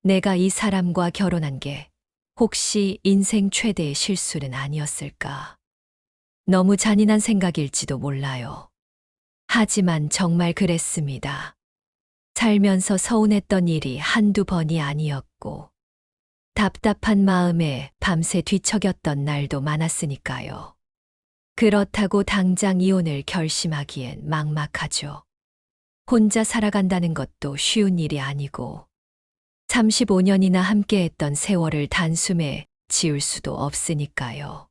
내가 이 사람과 결혼한 게 혹시 인생 최대의 실수는 아니었을까? 너무 잔인한 생각일지도 몰라요. 하지만 정말 그랬습니다. 살면서 서운했던 일이 한두 번이 아니었고, 답답한 마음에 밤새 뒤척였던 날도 많았으니까요. 그렇다고 당장 이혼을 결심하기엔 막막하죠. 혼자 살아간다는 것도 쉬운 일이 아니고, 35년이나 함께했던 세월을 단숨에 지울 수도 없으니까요.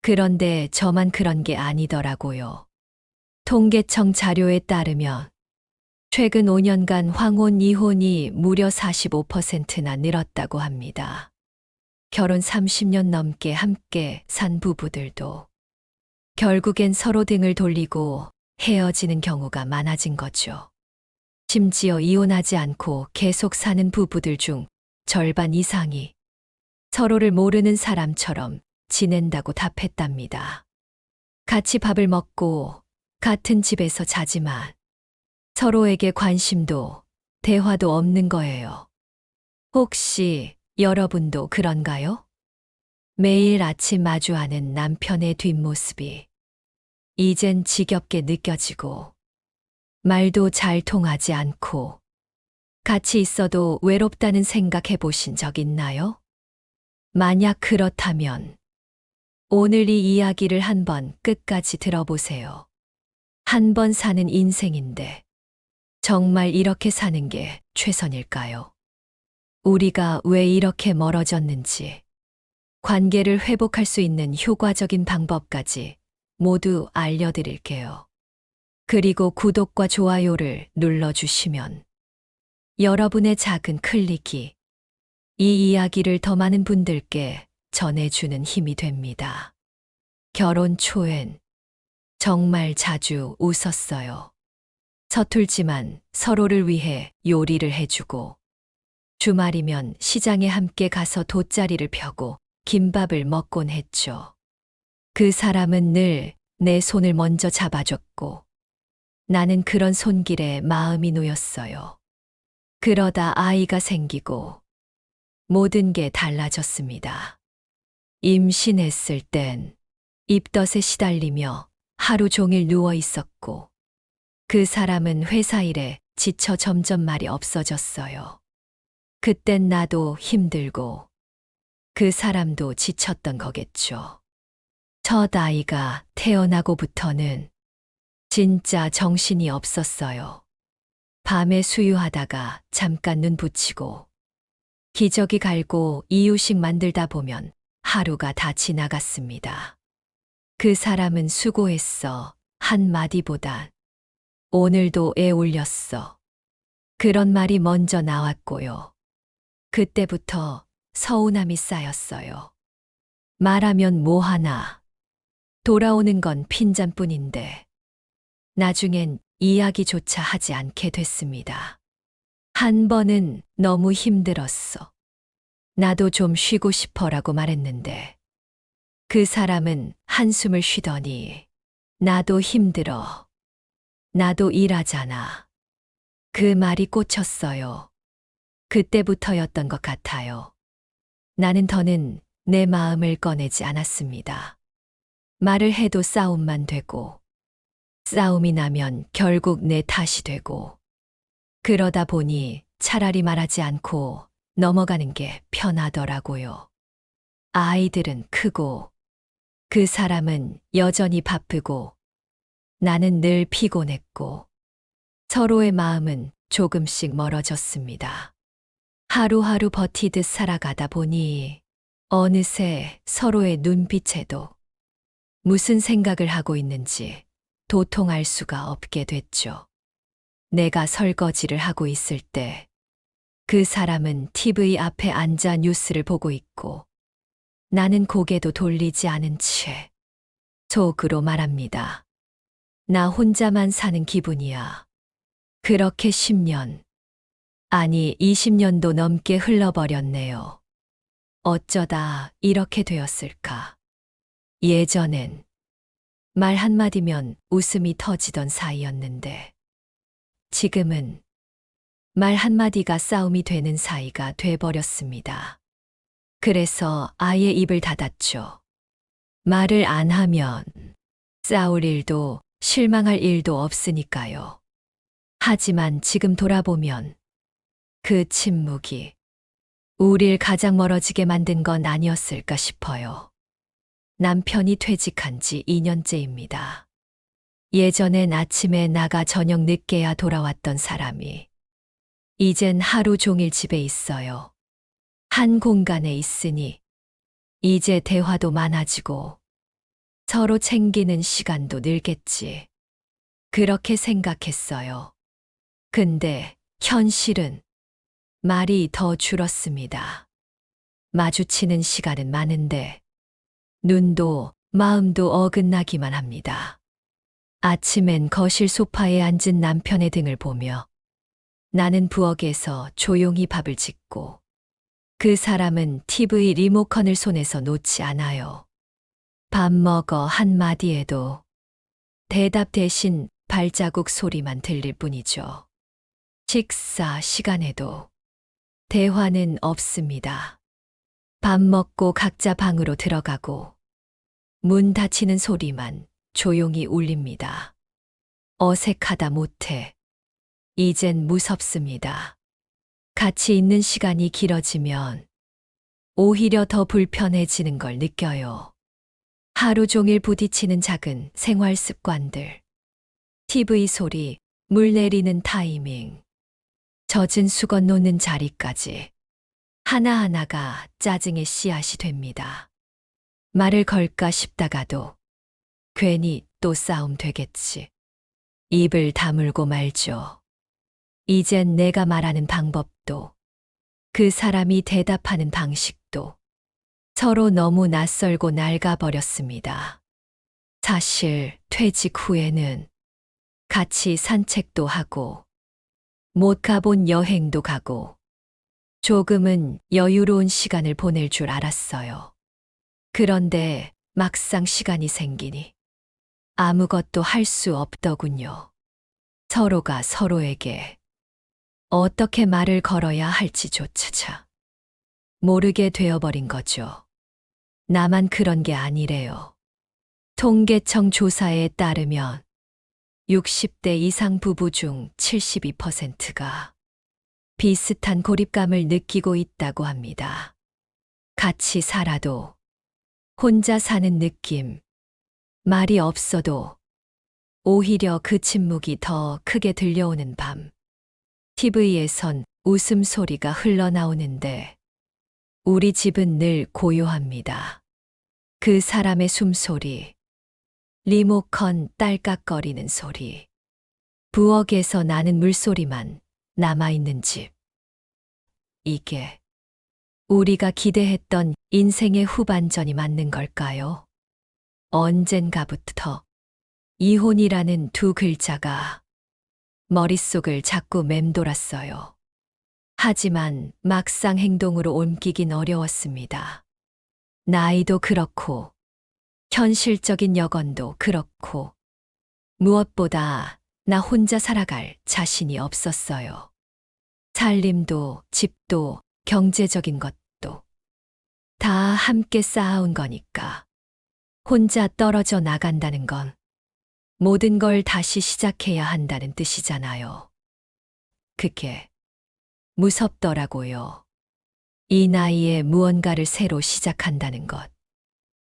그런데 저만 그런 게 아니더라고요. 통계청 자료에 따르면 최근 5년간 황혼 이혼이 무려 45%나 늘었다고 합니다. 결혼 30년 넘게 함께 산 부부들도 결국엔 서로 등을 돌리고 헤어지는 경우가 많아진 거죠. 심지어 이혼하지 않고 계속 사는 부부들 중 절반 이상이 서로를 모르는 사람처럼 지낸다고 답했답니다. 같이 밥을 먹고 같은 집에서 자지만 서로에게 관심도 대화도 없는 거예요. 혹시 여러분도 그런가요? 매일 아침 마주하는 남편의 뒷모습이 이젠 지겹게 느껴지고 말도 잘 통하지 않고 같이 있어도 외롭다는 생각해 보신 적 있나요? 만약 그렇다면 오늘 이 이야기를 한번 끝까지 들어보세요. 한 번 사는 인생인데 정말 이렇게 사는 게 최선일까요? 우리가 왜 이렇게 멀어졌는지, 관계를 회복할 수 있는 효과적인 방법까지 모두 알려드릴게요. 그리고 구독과 좋아요를 눌러주시면 여러분의 작은 클릭이 이 이야기를 더 많은 분들께 전해주는 힘이 됩니다. 결혼 초엔 정말 자주 웃었어요. 서툴지만 서로를 위해 요리를 해주고, 주말이면 시장에 함께 가서 돗자리를 펴고 김밥을 먹곤 했죠. 그 사람은 늘 내 손을 먼저 잡아줬고, 나는 그런 손길에 마음이 놓였어요. 그러다 아이가 생기고 모든 게 달라졌습니다. 임신했을 땐 입덧에 시달리며 하루 종일 누워 있었고, 그 사람은 회사 일에 지쳐 점점 말이 없어졌어요. 그땐 나도 힘들고 그 사람도 지쳤던 거겠죠. 첫 아이가 태어나고부터는 진짜 정신이 없었어요. 밤에 수유하다가 잠깐 눈 붙이고 기저귀 갈고 이유식 만들다 보면 하루가 다 지나갔습니다. 그 사람은 수고했어 한마디보단 오늘도 애 울렸어. 그런 말이 먼저 나왔고요. 그때부터 서운함이 쌓였어요. 말하면 뭐하나. 돌아오는 건 핀잔뿐인데. 나중엔 이야기조차 하지 않게 됐습니다. 한 번은 너무 힘들었어. 나도 좀 쉬고 싶어라고 말했는데, 그 사람은 한숨을 쉬더니 나도 힘들어. 나도 일하잖아. 그 말이 꽂혔어요. 그때부터였던 것 같아요. 나는 더는 내 마음을 꺼내지 않았습니다. 말을 해도 싸움만 되고, 싸움이 나면 결국 내 탓이 되고, 그러다 보니 차라리 말하지 않고 넘어가는 게 편하더라고요. 아이들은 크고, 그 사람은 여전히 바쁘고, 나는 늘 피곤했고, 서로의 마음은 조금씩 멀어졌습니다. 하루하루 버티듯 살아가다 보니 어느새 서로의 눈빛에도 무슨 생각을 하고 있는지 도통 알 수가 없게 됐죠. 내가 설거지를 하고 있을 때 그 사람은 TV 앞에 앉아 뉴스를 보고 있고, 나는 고개도 돌리지 않은 채 속으로 말합니다. 나 혼자만 사는 기분이야. 그렇게 10년, 아니 20년도 넘게 흘러버렸네요. 어쩌다 이렇게 되었을까? 예전엔 말 한마디면 웃음이 터지던 사이였는데, 지금은 말 한마디가 싸움이 되는 사이가 돼버렸습니다. 그래서 아예 입을 닫았죠. 말을 안 하면 싸울 일도 실망할 일도 없으니까요. 하지만 지금 돌아보면 그 침묵이 우릴 가장 멀어지게 만든 건 아니었을까 싶어요. 남편이 퇴직한 지 2년째입니다. 예전엔 아침에 나가 저녁 늦게야 돌아왔던 사람이 이젠 하루 종일 집에 있어요. 한 공간에 있으니 이제 대화도 많아지고 서로 챙기는 시간도 늘겠지. 그렇게 생각했어요. 근데 현실은 말이 더 줄었습니다. 마주치는 시간은 많은데 눈도 마음도 어긋나기만 합니다. 아침엔 거실 소파에 앉은 남편의 등을 보며 나는 부엌에서 조용히 밥을 짓고 그 사람은 TV 리모컨을 손에서 놓지 않아요. 밥 먹어 한마디에도 대답 대신 발자국 소리만 들릴 뿐이죠. 식사 시간에도 대화는 없습니다. 밥 먹고 각자 방으로 들어가고 문 닫히는 소리만 조용히 울립니다. 어색하다 못해 이젠 무섭습니다. 같이 있는 시간이 길어지면 오히려 더 불편해지는 걸 느껴요. 하루 종일 부딪히는 작은 생활 습관들, TV 소리, 물 내리는 타이밍, 젖은 수건 놓는 자리까지 하나하나가 짜증의 씨앗이 됩니다. 말을 걸까 싶다가도 괜히 또 싸움 되겠지. 입을 다물고 말죠. 이젠 내가 말하는 방법도 그 사람이 대답하는 방식도 서로 너무 낯설고 낡아버렸습니다. 사실 퇴직 후에는 같이 산책도 하고 못 가본 여행도 가고 조금은 여유로운 시간을 보낼 줄 알았어요. 그런데 막상 시간이 생기니 아무것도 할 수 없더군요. 서로가 서로에게 어떻게 말을 걸어야 할지조차 모르게 되어버린 거죠. 나만 그런 게 아니래요. 통계청 조사에 따르면 60대 이상 부부 중 72%가 비슷한 고립감을 느끼고 있다고 합니다. 같이 살아도 혼자 사는 느낌, 말이 없어도 오히려 그 침묵이 더 크게 들려오는 밤. TV에선 웃음소리가 흘러나오는데 우리 집은 늘 고요합니다. 그 사람의 숨소리, 리모컨 딸깍거리는 소리, 부엌에서 나는 물소리만 남아있는 집. 이게 우리가 기대했던 인생의 후반전이 맞는 걸까요? 언젠가부터 이혼이라는 두 글자가 머릿속을 자꾸 맴돌았어요. 하지만 막상 행동으로 옮기긴 어려웠습니다. 나이도 그렇고 현실적인 여건도 그렇고 무엇보다 나 혼자 살아갈 자신이 없었어요. 살림도 집도 경제적인 것도 다 함께 쌓아온 거니까 혼자 떨어져 나간다는 건 모든 걸 다시 시작해야 한다는 뜻이잖아요. 그게 무섭더라고요. 이 나이에 무언가를 새로 시작한다는 것.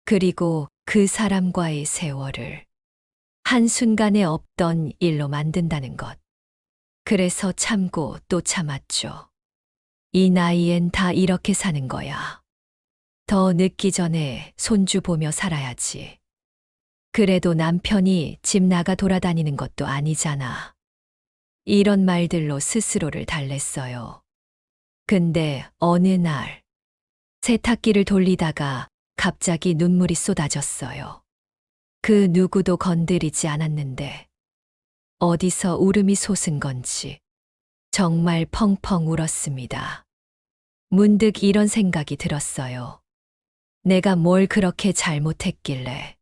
그리고 그 사람과의 세월을 한순간에 없던 일로 만든다는 것. 그래서 참고 또 참았죠. 이 나이엔 다 이렇게 사는 거야. 더 늦기 전에 손주 보며 살아야지. 그래도 남편이 집 나가 돌아다니는 것도 아니잖아. 이런 말들로 스스로를 달랬어요. 근데 어느 날 세탁기를 돌리다가 갑자기 눈물이 쏟아졌어요. 그 누구도 건드리지 않았는데 어디서 울음이 솟은 건지 정말 펑펑 울었습니다. 문득 이런 생각이 들었어요. 내가 뭘 그렇게 잘못했길래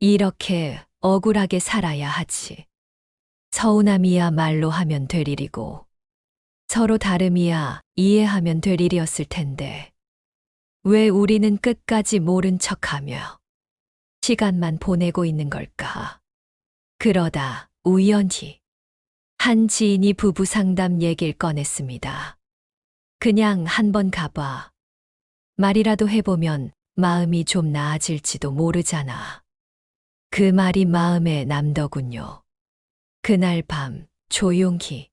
이렇게 억울하게 살아야 하지. 서운함이야말로 하면 될 일이고 서로 다름이야 이해하면 될 일이었을 텐데. 왜 우리는 끝까지 모른 척하며 시간만 보내고 있는 걸까? 그러다 우연히 한 지인이 부부 상담 얘기를 꺼냈습니다. 그냥 한번 가봐. 말이라도 해보면 마음이 좀 나아질지도 모르잖아. 그 말이 마음에 남더군요. 그날 밤 조용히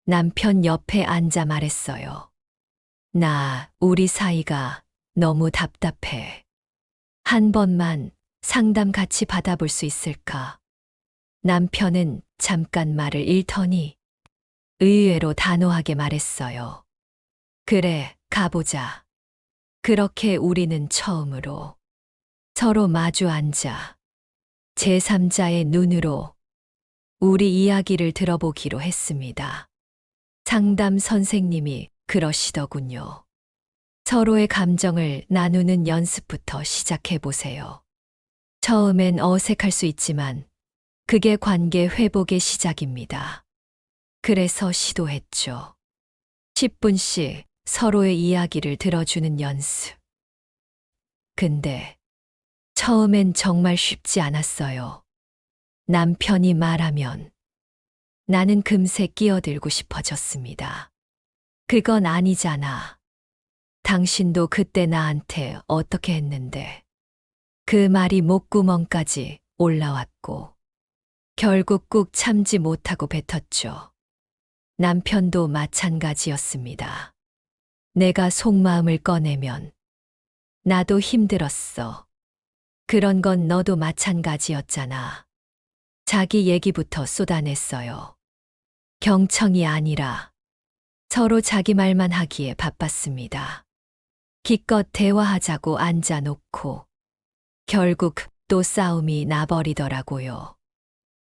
남편 옆에 앉아 말했어요. 우리 사이가 너무 답답해. 한 번만 상담 같이 받아볼 수 있을까? 남편은 잠깐 말을 잃더니 의외로 단호하게 말했어요. 그래, 가보자. 그렇게 우리는 처음으로 서로 마주 앉아 제3자의 눈으로 우리 이야기를 들어보기로 했습니다. 상담 선생님이 그러시더군요. 서로의 감정을 나누는 연습부터 시작해 보세요. 처음엔 어색할 수 있지만 그게 관계 회복의 시작입니다. 그래서 시도했죠. 10분씩 서로의 이야기를 들어주는 연습. 근데 처음엔 정말 쉽지 않았어요. 남편이 말하면 나는 금세 끼어들고 싶어졌습니다. 그건 아니잖아. 당신도 그때 나한테 어떻게 했는데. 그 말이 목구멍까지 올라왔고 결국 꾹 참지 못하고 뱉었죠. 남편도 마찬가지였습니다. 내가 속마음을 꺼내면 나도 힘들었어. 그런 건 너도 마찬가지였잖아. 자기 얘기부터 쏟아냈어요. 경청이 아니라 서로 자기 말만 하기에 바빴습니다. 기껏 대화하자고 앉아놓고 결국 또 싸움이 나버리더라고요.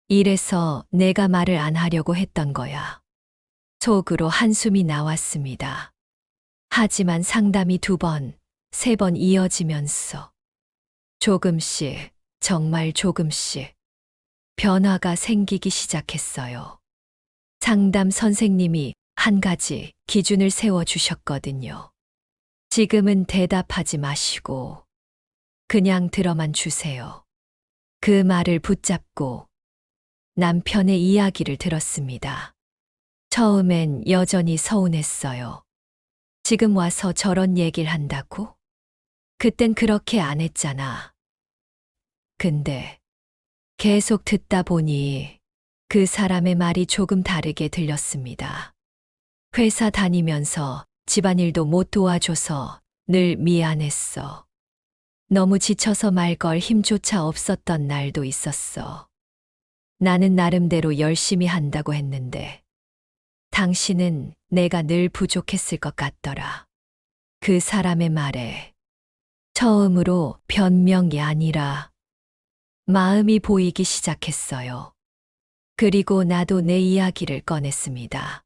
이래서 내가 말을 안 하려고 했던 거야. 속으로 한숨이 나왔습니다. 하지만 상담이 2번, 3번 이어지면서 조금씩, 정말 조금씩 변화가 생기기 시작했어요. 상담 선생님이 한 가지 기준을 세워주셨거든요. 지금은 대답하지 마시고 그냥 들어만 주세요. 그 말을 붙잡고 남편의 이야기를 들었습니다. 처음엔 여전히 서운했어요. 지금 와서 저런 얘기를 한다고? 그땐 그렇게 안 했잖아. 근데 계속 듣다 보니 그 사람의 말이 조금 다르게 들렸습니다. 회사 다니면서 집안일도 못 도와줘서 늘 미안했어. 너무 지쳐서 말 걸 힘조차 없었던 날도 있었어. 나는 나름대로 열심히 한다고 했는데 당신은 내가 늘 부족했을 것 같더라. 그 사람의 말에 처음으로 변명이 아니라 마음이 보이기 시작했어요. 그리고 나도 내 이야기를 꺼냈습니다.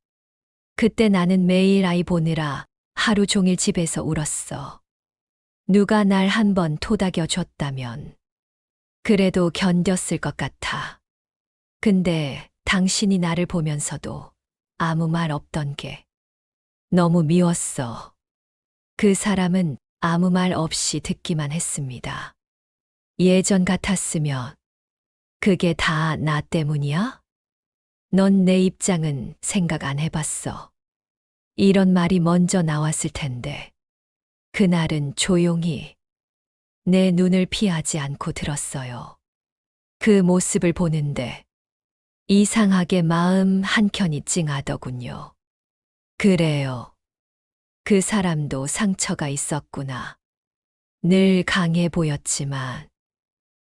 그때 나는 매일 아이 보느라 하루 종일 집에서 울었어. 누가 날 한 번 토닥여 줬다면 그래도 견뎠을 것 같아. 근데 당신이 나를 보면서도 아무 말 없던 게 너무 미웠어. 그 사람은 아무 말 없이 듣기만 했습니다. 예전 같았으면 그게 다 나 때문이야? 넌 내 입장은 생각 안 해봤어. 이런 말이 먼저 나왔을 텐데 그날은 조용히 내 눈을 피하지 않고 들었어요. 그 모습을 보는데 이상하게 마음 한켠이 찡하더군요. 그래요. 그 사람도 상처가 있었구나. 늘 강해 보였지만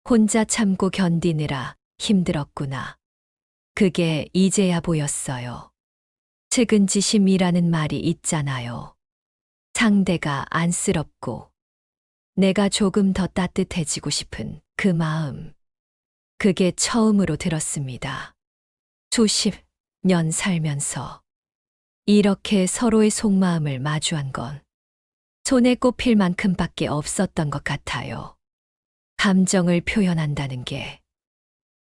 혼자 참고 견디느라 힘들었구나. 그게 이제야 보였어요. 측은지심이라는 말이 있잖아요. 상대가 안쓰럽고 내가 조금 더 따뜻해지고 싶은 그 마음. 그게 처음으로 들었습니다. 수십 년 살면서 이렇게 서로의 속마음을 마주한 건 손에 꼽힐 만큼밖에 없었던 것 같아요. 감정을 표현한다는 게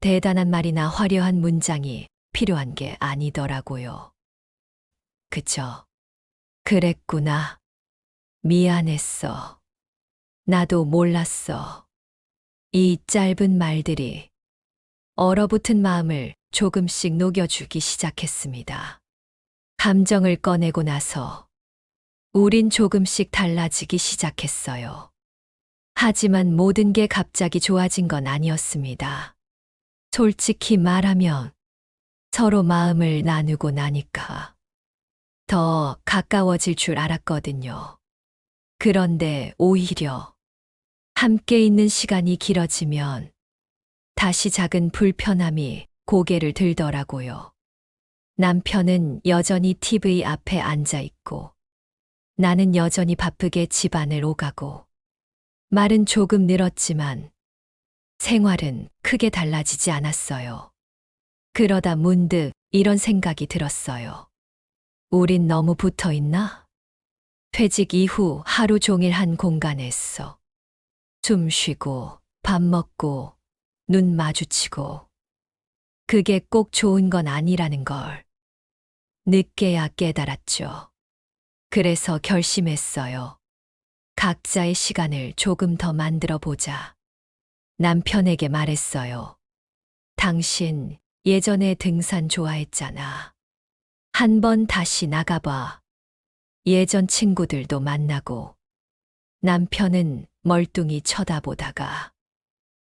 대단한 말이나 화려한 문장이 필요한 게 아니더라고요. 그저 그랬구나. 미안했어. 나도 몰랐어. 이 짧은 말들이 얼어붙은 마음을 조금씩 녹여주기 시작했습니다. 감정을 꺼내고 나서 우린 조금씩 달라지기 시작했어요. 하지만 모든 게 갑자기 좋아진 건 아니었습니다. 솔직히 말하면 서로 마음을 나누고 나니까 더 가까워질 줄 알았거든요. 그런데 오히려 함께 있는 시간이 길어지면 다시 작은 불편함이 고개를 들더라고요. 남편은 여전히 TV 앞에 앉아 있고 나는 여전히 바쁘게 집안을 오가고 말은 조금 늘었지만 생활은 크게 달라지지 않았어요. 그러다 문득 이런 생각이 들었어요. 우린 너무 붙어 있나? 퇴직 이후 하루 종일 한 공간에서 숨 쉬고 밥 먹고 눈 마주치고 그게 꼭 좋은 건 아니라는 걸 늦게야 깨달았죠. 그래서 결심했어요. 각자의 시간을 조금 더 만들어 보자. 남편에게 말했어요. 당신 예전에 등산 좋아했잖아. 한번 다시 나가봐. 예전 친구들도 만나고. 남편은 멀뚱히 쳐다보다가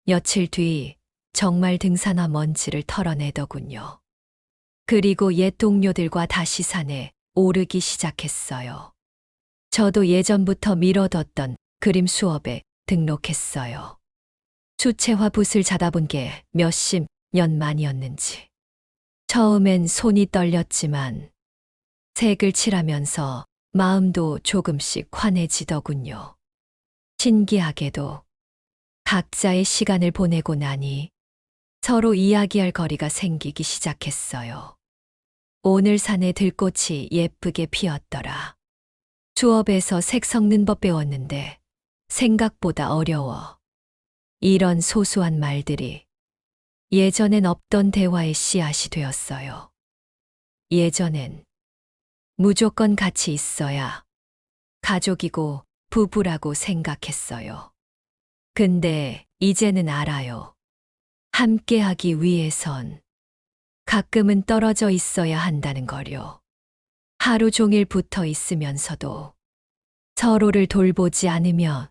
며칠 뒤 정말 등산화 먼지를 털어내더군요. 그리고 옛 동료들과 다시 산에 오르기 시작했어요. 저도 예전부터 미뤄뒀던 그림 수업에 등록했어요. 수채화 붓을 잡아본 게 몇십 년 만이었는지. 처음엔 손이 떨렸지만 색을 칠하면서 마음도 조금씩 환해지더군요. 신기하게도 각자의 시간을 보내고 나니 서로 이야기할 거리가 생기기 시작했어요. 오늘 산에 들꽃이 예쁘게 피었더라. 수업에서 색 섞는 법 배웠는데 생각보다 어려워. 이런 소소한 말들이 예전엔 없던 대화의 씨앗이 되었어요. 예전엔 무조건 같이 있어야 가족이고 부부라고 생각했어요. 근데 이제는 알아요. 함께하기 위해선 가끔은 떨어져 있어야 한다는 거요. 하루 종일 붙어 있으면서도 서로를 돌보지 않으면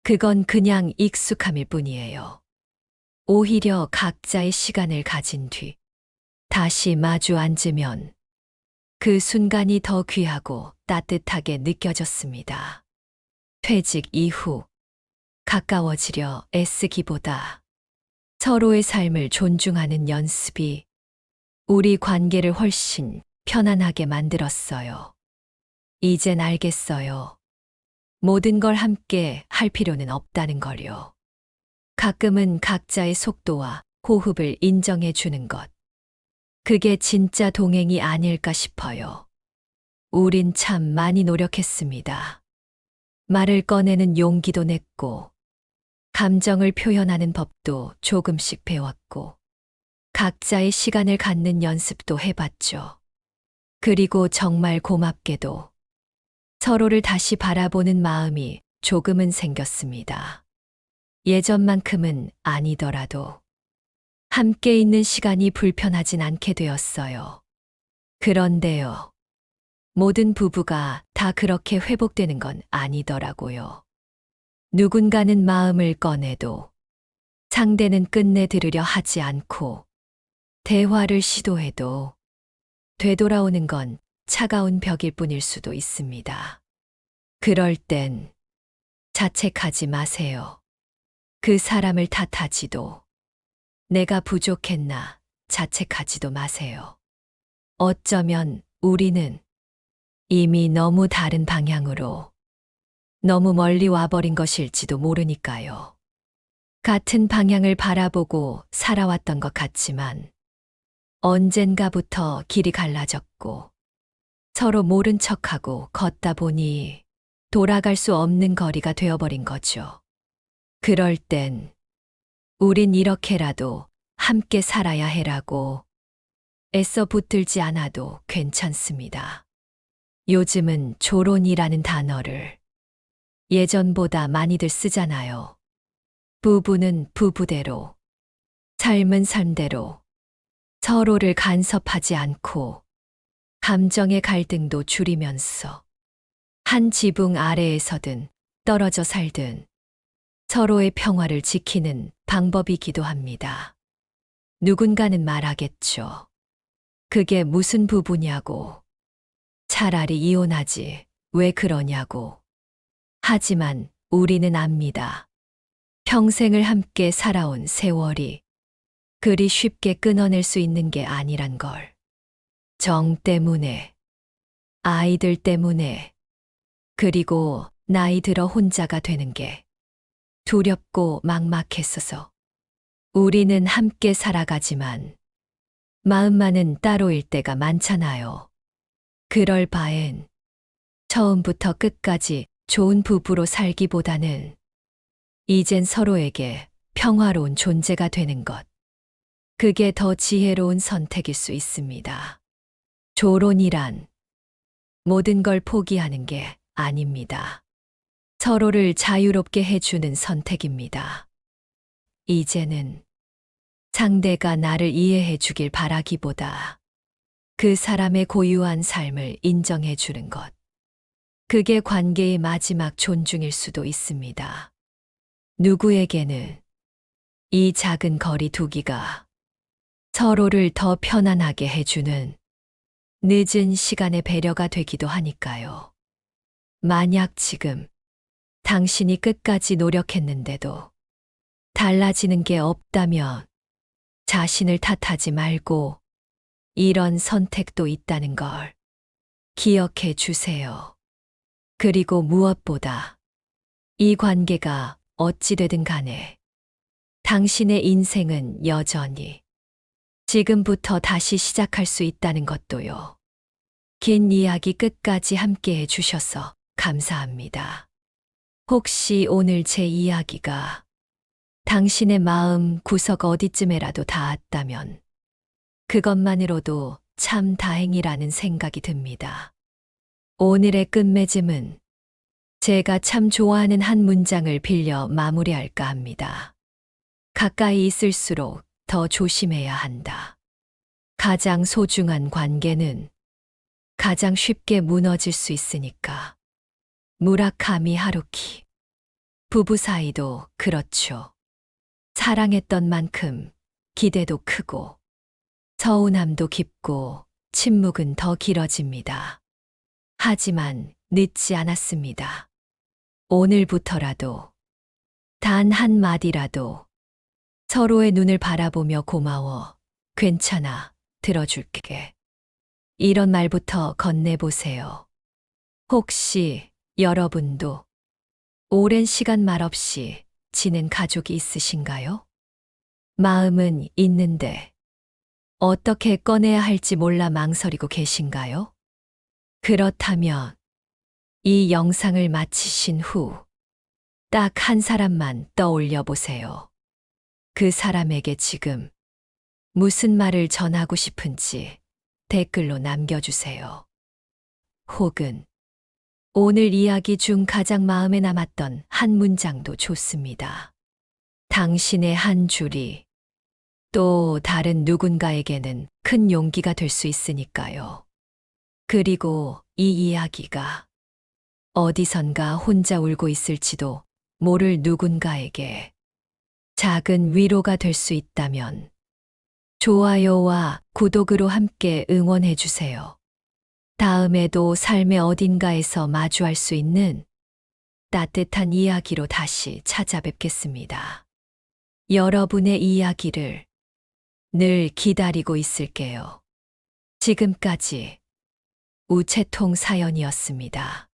그건 그냥 익숙함일 뿐이에요. 오히려 각자의 시간을 가진 뒤 다시 마주 앉으면 그 순간이 더 귀하고 따뜻하게 느껴졌습니다. 퇴직 이후 가까워지려 애쓰기보다 서로의 삶을 존중하는 연습이 우리 관계를 훨씬 편안하게 만들었어요. 이젠 알겠어요. 모든 걸 함께 할 필요는 없다는 걸요. 가끔은 각자의 속도와 호흡을 인정해 주는 것. 그게 진짜 동행이 아닐까 싶어요. 우린 참 많이 노력했습니다. 말을 꺼내는 용기도 냈고, 감정을 표현하는 법도 조금씩 배웠고, 각자의 시간을 갖는 연습도 해봤죠. 그리고 정말 고맙게도 서로를 다시 바라보는 마음이 조금은 생겼습니다. 예전만큼은 아니더라도 함께 있는 시간이 불편하진 않게 되었어요. 그런데요, 모든 부부가 다 그렇게 회복되는 건 아니더라고요. 누군가는 마음을 꺼내도 상대는 끝내 들으려 하지 않고 대화를 시도해도 되돌아오는 건 차가운 벽일 뿐일 수도 있습니다. 그럴 땐 자책하지 마세요. 그 사람을 탓하지도, 내가 부족했나 자책하지도 마세요. 어쩌면 우리는 이미 너무 다른 방향으로 너무 멀리 와버린 것일지도 모르니까요. 같은 방향을 바라보고 살아왔던 것 같지만 언젠가부터 길이 갈라졌고 서로 모른 척하고 걷다 보니 돌아갈 수 없는 거리가 되어버린 거죠. 그럴 땐 우린 이렇게라도 함께 살아야 해라고 애써 붙들지 않아도 괜찮습니다. 요즘은 조론이라는 단어를 예전보다 많이들 쓰잖아요. 부부는 부부대로, 삶은 삶대로 서로를 간섭하지 않고 감정의 갈등도 줄이면서 한 지붕 아래에서든 떨어져 살든 서로의 평화를 지키는 방법이기도 합니다. 누군가는 말하겠죠. 그게 무슨 부부냐고. 차라리 이혼하지. 왜 그러냐고. 하지만 우리는 압니다. 평생을 함께 살아온 세월이 그리 쉽게 끊어낼 수 있는 게 아니란 걸. 정 때문에, 아이들 때문에, 그리고 나이 들어 혼자가 되는 게 두렵고 막막했어서 우리는 함께 살아가지만 마음만은 따로일 때가 많잖아요. 그럴 바엔 처음부터 끝까지 좋은 부부로 살기보다는 이젠 서로에게 평화로운 존재가 되는 것. 그게 더 지혜로운 선택일 수 있습니다. 조론이란 모든 걸 포기하는 게 아닙니다. 서로를 자유롭게 해주는 선택입니다. 이제는 상대가 나를 이해해 주길 바라기보다 그 사람의 고유한 삶을 인정해 주는 것. 그게 관계의 마지막 존중일 수도 있습니다. 누구에게는 이 작은 거리 두기가 서로를 더 편안하게 해주는 늦은 시간의 배려가 되기도 하니까요. 만약 지금 당신이 끝까지 노력했는데도 달라지는 게 없다면 자신을 탓하지 말고 이런 선택도 있다는 걸 기억해 주세요. 그리고 무엇보다 이 관계가 어찌되든 간에 당신의 인생은 여전히 지금부터 다시 시작할 수 있다는 것도요. 긴 이야기 끝까지 함께 해주셔서 감사합니다. 혹시 오늘 제 이야기가 당신의 마음 구석 어디쯤에라도 닿았다면 그것만으로도 참 다행이라는 생각이 듭니다. 오늘의 끝맺음은 제가 참 좋아하는 한 문장을 빌려 마무리할까 합니다. 가까이 있을수록 더 조심해야 한다. 가장 소중한 관계는 가장 쉽게 무너질 수 있으니까. 무라카미 하루키. 부부 사이도 그렇죠. 사랑했던 만큼 기대도 크고 서운함도 깊고 침묵은 더 길어집니다. 하지만 늦지 않았습니다. 오늘부터라도 단 한마디라도 서로의 눈을 바라보며 고마워, 괜찮아, 들어줄게. 이런 말부터 건네보세요. 혹시 여러분도 오랜 시간 말없이 지낸 가족이 있으신가요? 마음은 있는데 어떻게 꺼내야 할지 몰라 망설이고 계신가요? 그렇다면 이 영상을 마치신 후 딱 한 사람만 떠올려 보세요. 그 사람에게 지금 무슨 말을 전하고 싶은지 댓글로 남겨주세요. 혹은 오늘 이야기 중 가장 마음에 남았던 한 문장도 좋습니다. 당신의 한 줄이 또 다른 누군가에게는 큰 용기가 될 수 있으니까요. 그리고 이 이야기가 어디선가 혼자 울고 있을지도 모를 누군가에게 작은 위로가 될 수 있다면 좋아요와 구독으로 함께 응원해 주세요. 다음에도 삶의 어딘가에서 마주할 수 있는 따뜻한 이야기로 다시 찾아뵙겠습니다. 여러분의 이야기를 늘 기다리고 있을게요. 지금까지 우체통 사연이었습니다.